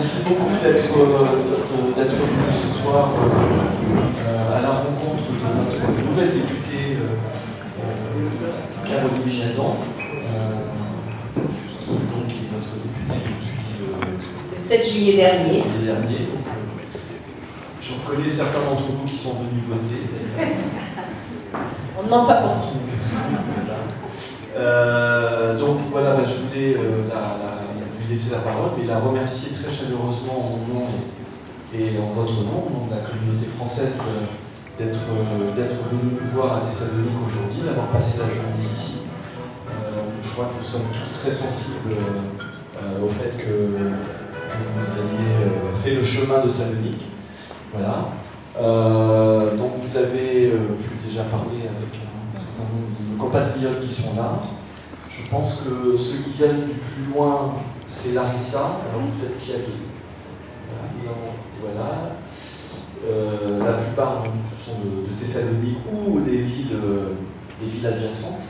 Merci beaucoup d'être venu ce soir à la rencontre de notre nouvelle députée Caroline Jadon, qui est notre députée depuis le 7 juillet dernier. Je reconnais certains d'entre vous qui sont venus voter. On ne ment pas pour qui. Donc voilà, je voulais lui laisser la parole, mais la remercier très chaleureusement en mon nom et en votre nom, au nom de la communauté française, d'être venu nous voir à Thessalonique aujourd'hui, d'avoir passé la journée ici. Je crois que nous sommes tous très sensibles au fait que vous ayez fait le chemin de Salonique. Voilà. Donc vous avez pu déjà parler avec un certain nombre de nos compatriotes qui sont là. Je pense que ceux qui viennent du plus loin, c'est Larissa. Alors peut-être qu'il y a voilà. La plupart sont de Thessalonique ou des villes adjacentes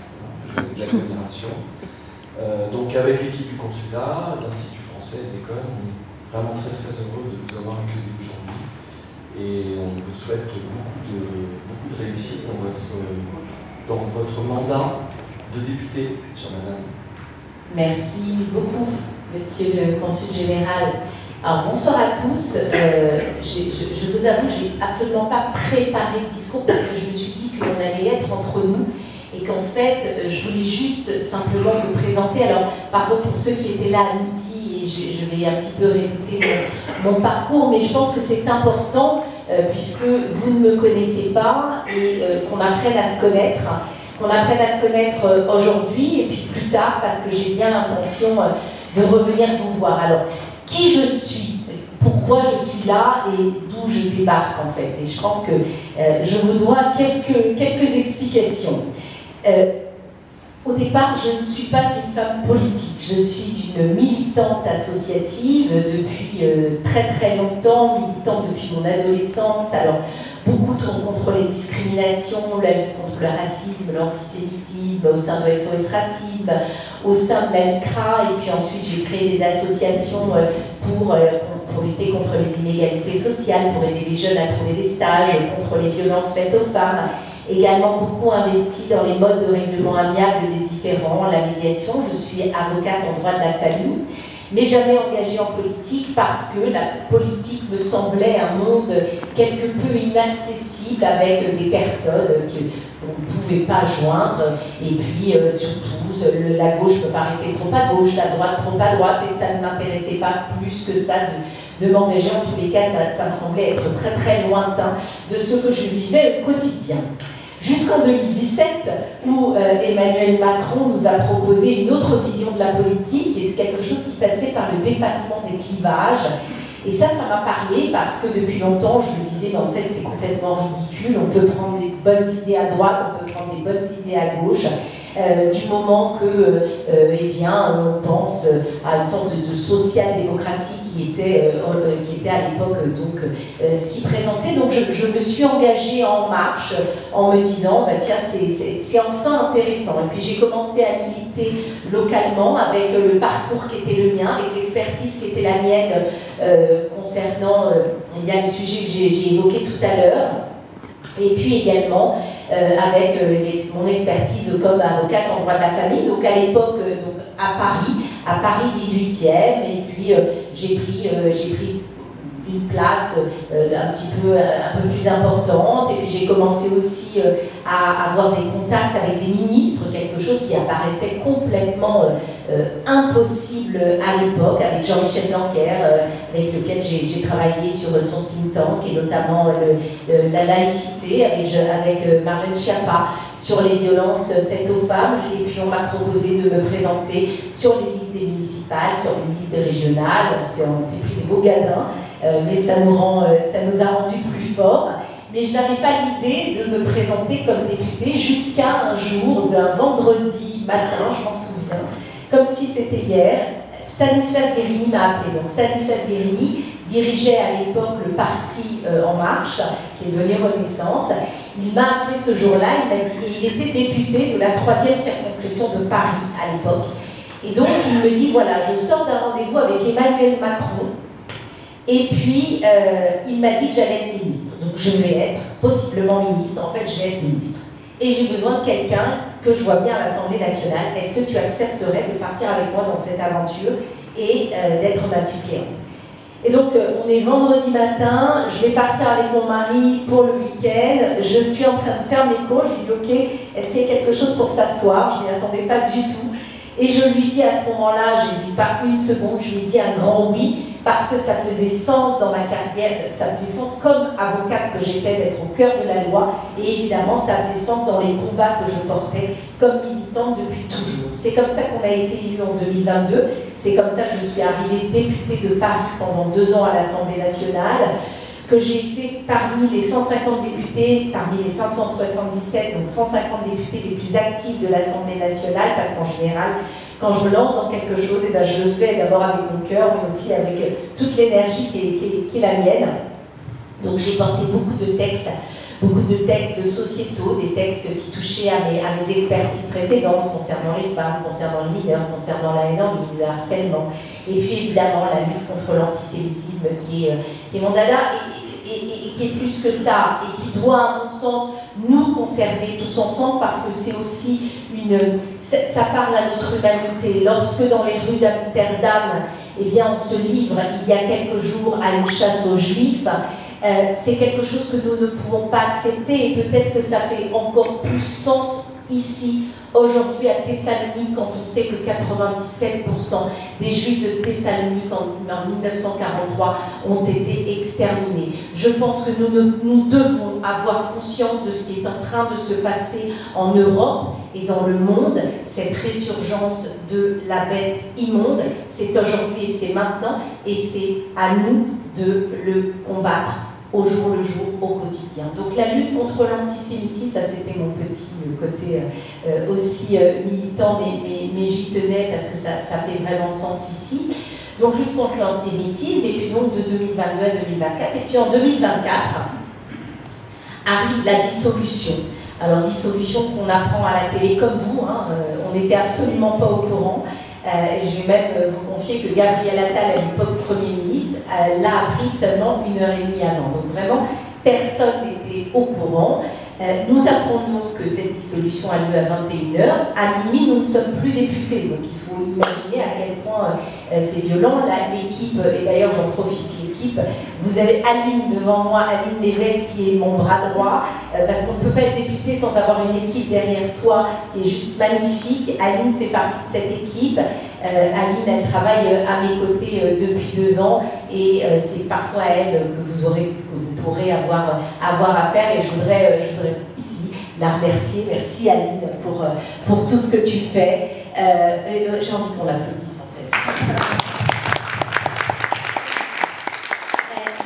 de l'agglomération. Donc avec l'équipe du consulat, l'Institut français, l'école, on est vraiment très très heureux de vous avoir accueillis aujourd'hui. Et on vous souhaite beaucoup de réussite dans votre mandat de député, chère madame. Merci beaucoup, monsieur le consul général. Alors bonsoir à tous. Je vous avoue, je n'ai absolument pas préparé le discours parce que je me suis dit qu'on allait être entre nous et qu'en fait, je voulais juste simplement me présenter. Alors, pardon pour ceux qui étaient là à midi et je vais un petit peu répéter mon parcours, mais je pense que c'est important puisque vous ne me connaissez pas et qu'on apprenne à se connaître. Qu'on apprenne à se connaître aujourd'hui et puis plus tard parce que j'ai bien l'intention de revenir vous voir. Alors, qui je suis, pourquoi je suis là et d'où je débarque en fait. Et je pense que je vous dois quelques explications. Au départ, je ne suis pas une femme politique, je suis une militante associative depuis très très longtemps, militante depuis mon adolescence. Alors, beaucoup tournent contre les discriminations, la lutte contre le racisme, l'antisémitisme, au sein de SOS Racisme, au sein de la LICRA, et puis ensuite j'ai créé des associations pour lutter contre les inégalités sociales, pour aider les jeunes à trouver des stages, contre les violences faites aux femmes, également beaucoup investi dans les modes de règlement amiable des différends, la médiation. Je suis avocate en droit de la famille, mais jamais engagée en politique parce que la politique me semblait un monde quelque peu inaccessible avec des personnes qu'on ne pouvait pas joindre et puis surtout la gauche me paraissait trop à gauche, la droite trop à droite et ça ne m'intéressait pas plus que ça de m'engager. En tous les cas, ça me semblait être très très lointain de ce que je vivais au quotidien. Jusqu'en 2017, où Emmanuel Macron nous a proposé une autre vision de la politique, et c'est quelque chose qui passait par le dépassement des clivages. Et ça m'a parlé parce que depuis longtemps, je me disais, mais en fait, c'est complètement ridicule, on peut prendre des bonnes idées à droite, on peut prendre des bonnes idées à gauche, du moment que, eh bien, on pense à une sorte de social-démocratie qui était à l'époque ce qui présentait. Donc je me suis engagée en marche en me disant, bah, tiens, c'est enfin intéressant. Et puis j'ai commencé à militer localement avec le parcours qui était le mien, avec l'expertise qui était la mienne concernant les sujets que j'ai évoqués tout à l'heure. Et puis également avec mon expertise comme avocate en droit de la famille, donc à l'époque à Paris 18e, et puis j'ai pris une place un peu plus importante, et puis j'ai commencé aussi à avoir des contacts avec des ministres, quelque chose qui apparaissait complètement impossible à l'époque, avec Jean-Michel Blanquer, avec lequel j'ai travaillé sur son think tank, et notamment la laïcité, avec Marlène Schiappa, sur les violences faites aux femmes, et puis on m'a proposé de me présenter sur les listes des municipales, sur les listes régionales. On s'est pris des beaux gadins, mais ça nous a rendus plus forts. Mais je n'avais pas l'idée de me présenter comme députée jusqu'à un jour, d'un vendredi matin, je m'en souviens, comme si c'était hier. Stanislas Guerini m'a appelé. Donc Stanislas Guerini dirigeait à l'époque le parti En Marche, qui est devenu Renaissance. Il m'a appelé ce jour-là, il m'a dit, et il était député de la 3e circonscription de Paris à l'époque. Et donc il me dit, voilà, je sors d'un rendez-vous avec Emmanuel Macron, Et puis, il m'a dit que j'allais être ministre. Donc, je vais être possiblement ministre. En fait, je vais être ministre. Et j'ai besoin de quelqu'un que je vois bien à l'Assemblée nationale. Est-ce que tu accepterais de partir avec moi dans cette aventure et d'être ma suppléante? Et donc, on est vendredi matin, je vais partir avec mon mari pour le week-end, je suis en train de faire mes cours, je lui dis « Ok, est-ce qu'il y a quelque chose pour s'asseoir ?» Je ne m'y attendais pas du tout. Et je lui dis à ce moment-là, je n'hésite pas une seconde, je lui dis un grand oui, parce que ça faisait sens dans ma carrière, ça faisait sens comme avocate que j'étais d'être au cœur de la loi, et évidemment ça faisait sens dans les combats que je portais comme militante depuis toujours. C'est comme ça qu'on a été élu en 2022, c'est comme ça que je suis arrivée députée de Paris pendant 2 ans à l'Assemblée nationale, que j'ai été parmi les 150 députés, parmi les 577, donc 150 députés les plus actifs de l'Assemblée nationale, parce qu'en général, quand je me lance dans quelque chose, eh bien, je le fais d'abord avec mon cœur, mais aussi avec toute l'énergie qui est la mienne. Donc j'ai porté beaucoup de textes sociétaux, des textes qui touchaient à mes expertises précédentes, concernant les femmes, concernant les mineurs, concernant la haine en ligne, le harcèlement, et puis évidemment la lutte contre l'antisémitisme qui est mon dada, et qui est plus que ça, et qui doit, à mon sens, nous concerner tous ensemble, parce que c'est aussi ça parle à notre humanité. Lorsque dans les rues d'Amsterdam, eh bien, on se livre, il y a quelques jours, à une chasse aux Juifs, c'est quelque chose que nous ne pouvons pas accepter, et peut-être que ça fait encore plus sens ici, aujourd'hui à Thessalonique, quand on sait que 97% des Juifs de Thessalonique en 1943 ont été exterminés. Je pense que nous devons avoir conscience de ce qui est en train de se passer en Europe et dans le monde. Cette résurgence de la bête immonde, c'est aujourd'hui et c'est maintenant, et c'est à nous de le combattre au jour le jour, au quotidien. Donc la lutte contre l'antisémitisme, ça c'était mon petit côté aussi militant, mais j'y tenais parce que ça fait vraiment sens ici. Donc lutte contre l'antisémitisme, et puis donc de 2022 à 2024, et puis en 2024 arrive la dissolution. Alors dissolution qu'on apprend à la télé comme vous, hein, on n'était absolument pas au courant. Je vais même vous confier que Gabriel Attal, à l'époque Premier ministre, l'a appris seulement 1h30 avant. Donc vraiment, personne n'était au courant. Nous apprenons que cette dissolution a lieu à 21h. À minuit, nous ne sommes plus députés. Donc il faut imaginer à quel point c'est violent. L'équipe, et d'ailleurs j'en profite, l'équipe, vous avez Aline devant moi, Aline Lévesque qui est mon bras droit, parce qu'on ne peut pas être député sans avoir une équipe derrière soi qui est juste magnifique. Aline fait partie de cette équipe. Aline, elle travaille à mes côtés depuis 2 ans, et c'est parfois à elle que vous pourrez avoir affaire, et je voudrais ici la remercier. Merci Aline pour tout ce que tu fais. J'ai envie qu'on l'applaudisse en fait.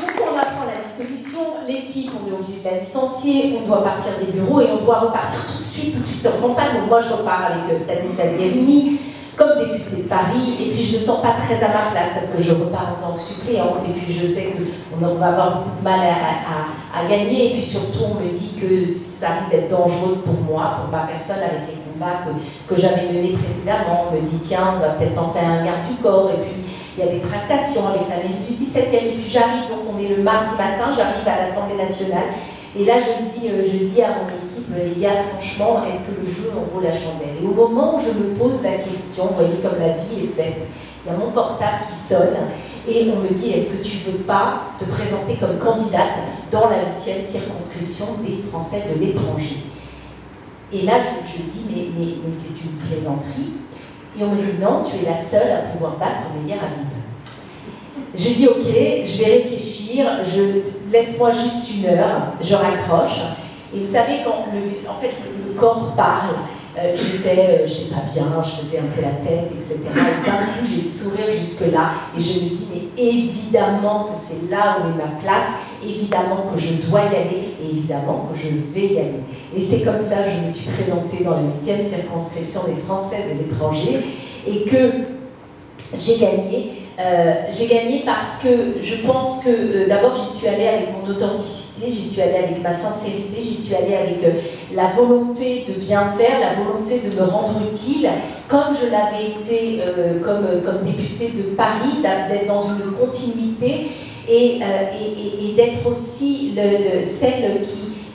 Donc on apprend la dissolution, l'équipe, on est obligé de la licencier, on doit partir des bureaux et on doit repartir tout de suite en campagne. Donc moi je repars avec Stanislas Guérini comme député de Paris, et puis je ne me sens pas très à ma place parce que je repars en tant que suppléante, et puis je sais qu'on va avoir beaucoup de mal à gagner, et puis surtout on me dit que ça risque d'être dangereux pour moi, pour ma personne, avec les combats que j'avais menés précédemment. On me dit tiens, on va peut-être penser à un garde du corps, et puis il y a des tractations avec la mairie du 17e, et puis j'arrive, donc on est le mardi matin, j'arrive à l'Assemblée nationale, et là je dis à mon équipe, les gars, franchement, est-ce que le jeu en vaut la chandelle? Et au moment où je me pose la question, vous voyez comme la vie est faite, il y a mon portable qui sonne, et on me dit, est-ce que tu veux pas te présenter comme candidate dans la 8e circonscription des Français de l'étranger? Et là, je dis, mais c'est une plaisanterie. Et on me dit, non, tu es la seule à pouvoir battre Meyer Habib. J'ai dit, ok, je vais réfléchir, laisse-moi juste 1 heure, je raccroche. Et vous savez, quand en fait, le corps parle, j'étais pas bien, je faisais un peu la tête, etc. Et d'un coup, j'ai le sourire jusque-là, et je me dis, mais évidemment que c'est là où est ma place, évidemment que je dois y aller, et évidemment que je vais y aller. Et c'est comme ça que je me suis présentée dans la 8e circonscription des Français de l'étranger, et que j'ai gagné. J'ai gagné parce que je pense que d'abord j'y suis allée avec mon authenticité, j'y suis allée avec ma sincérité, j'y suis allée avec la volonté de bien faire, la volonté de me rendre utile, comme je l'avais été comme députée de Paris, d'être dans une continuité. et d'être aussi celle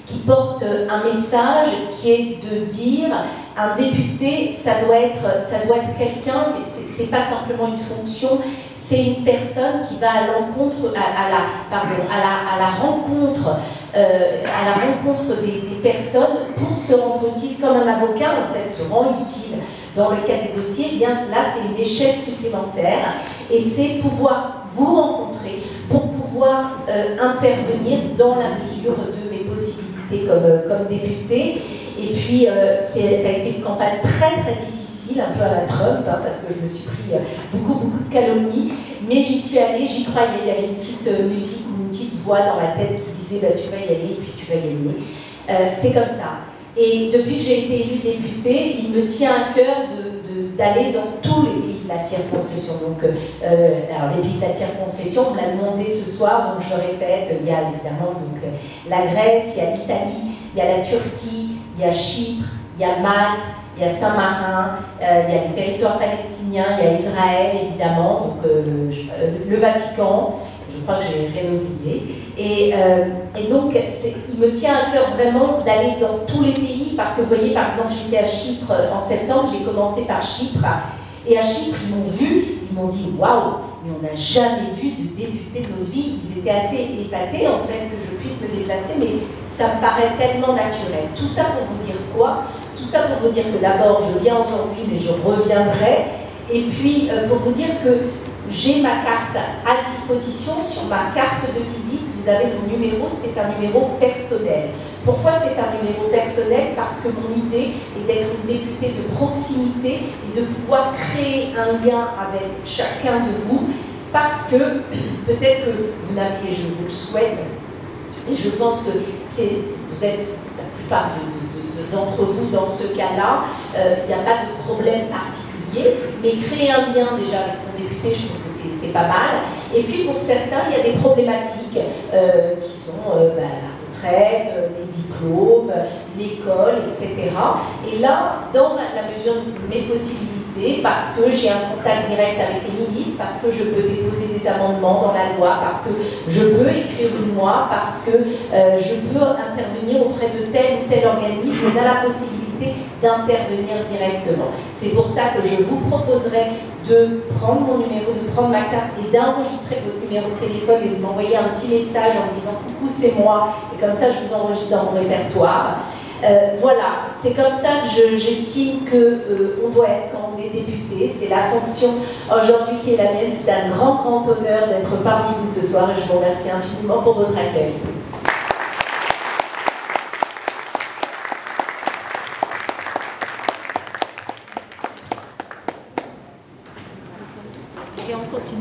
qui porte un message qui est de dire un député, ça doit être quelqu'un, c'est pas simplement une fonction, c'est une personne qui va à l'encontre, à la rencontre des personnes pour se rendre utile, comme un avocat en fait se rend utile dans le cas des dossiers. Eh bien là c'est une échelle supplémentaire et c'est pouvoir vous rencontrer pour pouvoir intervenir dans la mesure de mes possibilités comme députée. Et puis ça a été une campagne très très difficile, un peu à la Trump, hein, parce que je me suis pris beaucoup de calomnies, mais j'y suis allée, j'y croyais. Il y avait une petite musique ou une petite voix dans la tête qui disait bah, tu vas y aller et puis tu vas gagner. C'est comme ça. Et depuis que j'ai été élue députée, il me tient à cœur d'aller dans tous les pays de la circonscription. Donc, alors les pays de la circonscription, on me l'a demandé ce soir, donc je le répète, il y a évidemment donc, la Grèce, il y a l'Italie, il y a la Turquie, il y a Chypre, il y a Malte, il y a Saint-Marin, il y a les territoires palestiniens, il y a Israël évidemment, donc le Vatican, je crois que j'ai rien oublié. Et donc, il me tient à cœur vraiment d'aller dans tous les pays, parce que vous voyez, par exemple, j'étais à Chypre en septembre, j'ai commencé par Chypre, et à Chypre, ils m'ont vu, ils m'ont dit « Waouh, mais on n'a jamais vu de député de notre vie ». Ils étaient assez épatés, en fait, que je puisse me déplacer, mais ça me paraît tellement naturel. Tout ça pour vous dire quoi? Tout ça pour vous dire que d'abord, je viens aujourd'hui, mais je reviendrai, et puis pour vous dire que j'ai ma carte à disposition. Sur ma carte de visite, vous avez mon numéro, c'est un numéro personnel. Pourquoi c'est un numéro personnel? Parce que mon idée est d'être une députée de proximité et de pouvoir créer un lien avec chacun de vous, parce que peut-être que vous n'avez, je vous le souhaite, et je pense que vous êtes la plupart d'entre vous dans ce cas-là, il n'y a pas de problème particulier, mais créer un lien déjà avec son député, je trouve que c'est pas mal. Et puis pour certains, il y a des problématiques qui sont la retraite, les diplômes, l'école, etc. Et là, dans la mesure de mes possibilités, parce que j'ai un contact direct avec les ministres, parce que je peux déposer des amendements dans la loi, parce que je peux écrire une loi, parce que je peux intervenir auprès de tel ou tel organisme, on a la possibilité d'intervenir directement. C'est pour ça que je vous proposerai de prendre mon numéro, de prendre ma carte et d'enregistrer votre numéro de téléphone et de m'envoyer un petit message en disant « Coucou, c'est moi » et comme ça je vous enregistre dans mon répertoire. Voilà, c'est comme ça que j'estime qu'on doit être quand on est député. C'est la fonction aujourd'hui qui est la mienne. C'est un grand honneur d'être parmi vous ce soir et je vous remercie infiniment pour votre accueil. Et on continue.